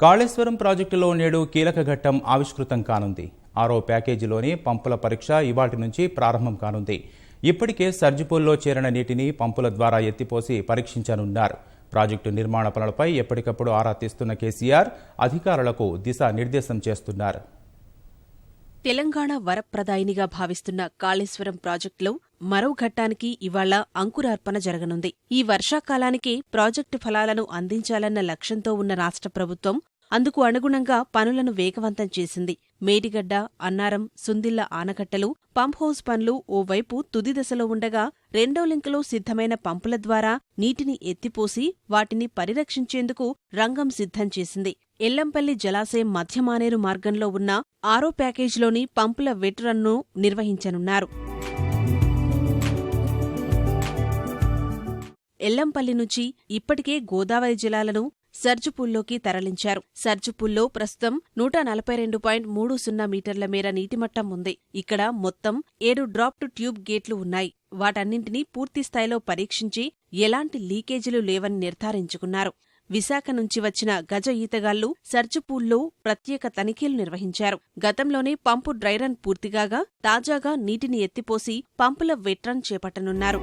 కాళేశ్వరం ప్రాజెక్టులో నేడు కీలక ఘట్టం ఆవిష్కృతం కానుంది. 6వ ప్యాకేజీలోని పంపుల పరీక్ష ఇవాళ్టి నుంచి ప్రారంభం కానుంది. ఇప్పటికే సర్జిపూల్లో చేరిన నీటిని పంపుల ద్వారా ఎత్తిపోసి పరీక్షించనున్నారు. ప్రాజెక్టు నిర్మాణ పనులపై ఎప్పటికప్పుడు ఆరా తీస్తున్న కేసీఆర్ అధికారులకు దిశానిర్దేశం చేస్తున్నారు. తెలంగాణ వరప్రదాయినిగా భావిస్తున్న కాళేశ్వరం ప్రాజెక్టులో మరో ఘట్టానికి ఇవాళ అంకురార్పణ జరగనుంది. ఈ వర్షాకాలానికి ప్రాజెక్టు ఫలాలను అందించాలన్న లక్ష్యంతో ఉన్న రాష్ట్ర ప్రభుత్వం అందుకు అనుగుణంగా పనులను వేగవంతం చేసింది. మేడిగడ్డ, అన్నారం, సుందిళ్ల ఆనకట్టలు, పంప్హౌస్ పనులు ఓవైపు తుది దశలో ఉండగా రెండో లింకులో సిద్ధమైన పంపుల ద్వారా నీటిని ఎత్తిపోసి వాటిని పరిరక్షించేందుకు రంగం సిద్ధం చేసింది. ఎల్లంపల్లి జలాశయం మధ్యమానేరు మార్గంలో ఉన్న 6వ ప్యాకేజీలోని పంపుల వెట్ రన్ను నిర్వహించనున్నారు. ఎల్లంపల్లి నుంచి ఇప్పటికే గోదావరి జలాలను సర్జుపూల్లోకి తరలించారు. సర్జుపూల్లో ప్రస్తుతం 142.30 మీటర్ల మేర నీటిమట్టం ఉంది. ఇక్కడ మొత్తం 7 డ్రాప్డ్ ట్యూబ్ గేట్లు ఉన్నాయి. వాటన్నింటినీ పూర్తిస్థాయిలో పరీక్షించి ఎలాంటి లీకేజీలు లేవని నిర్ధారించుకున్నారు. విశాఖ నుంచి వచ్చిన గజ ఈతగాళ్లు సర్జుపూల్లో ప్రత్యేక తనిఖీలు నిర్వహించారు. గతంలోనే పంపు డ్రైరన్ పూర్తిగాగా తాజాగా నీటిని ఎత్తిపోసి పంపుల వెట్రన్ చేపట్టనున్నారు.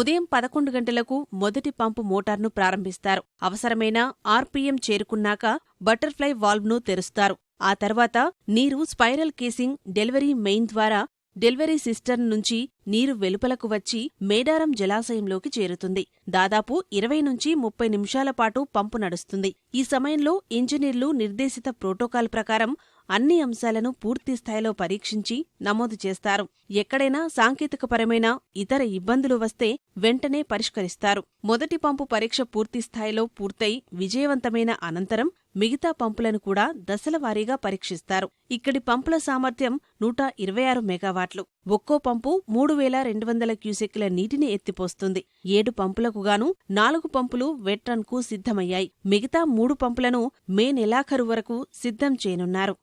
ఉదయం 11 గంటలకు మొదటి పంపు మోటార్ను ప్రారంభిస్తారు. అవసరమైన ఆర్పీఎం చేరుకున్నాక బటర్ఫ్లై వాల్వ్ను తెరుస్తారు. ఆ తర్వాత నీరు స్పైరల్ కేసింగ్ డెలివరీ మెయిన్ ద్వారా డెలివరీ సిస్టర్న్ నుంచి నీరు వెలుపలకు వచ్చి మేడారం జలాశయంలోకి చేరుతుంది. దాదాపు 20 నుంచి 30 నిమిషాల పాటు పంపు నడుస్తుంది. ఈ సమయంలో ఇంజనీర్లు నిర్దేశిత ప్రోటోకాల్ ప్రకారం అన్ని అంశాలను పూర్తిస్థాయిలో పరీక్షించి నమోదు చేస్తారు. ఎక్కడైనా సాంకేతికపరమైన ఇతర ఇబ్బందులు వస్తే వెంటనే పరిష్కరిస్తారు. మొదటి పంపు పరీక్ష పూర్తిస్థాయిలో పూర్తయి విజయవంతమైన అనంతరం మిగతా పంపులను కూడా దశలవారీగా పరీక్షిస్తారు. ఇక్కడి పంపుల సామర్థ్యం 126 మెగావాట్లు. ఒక్కో పంపు 3200 క్యూసెక్కుల నీటిని ఎత్తిపోస్తుంది. 7 పంపులకుగాను 4 పంపులు వెట్ రన్కు సిద్ధమయ్యాయి. మిగతా 3 పంపులను మే నెలాఖరు వరకు సిద్ధం చేయనున్నారు.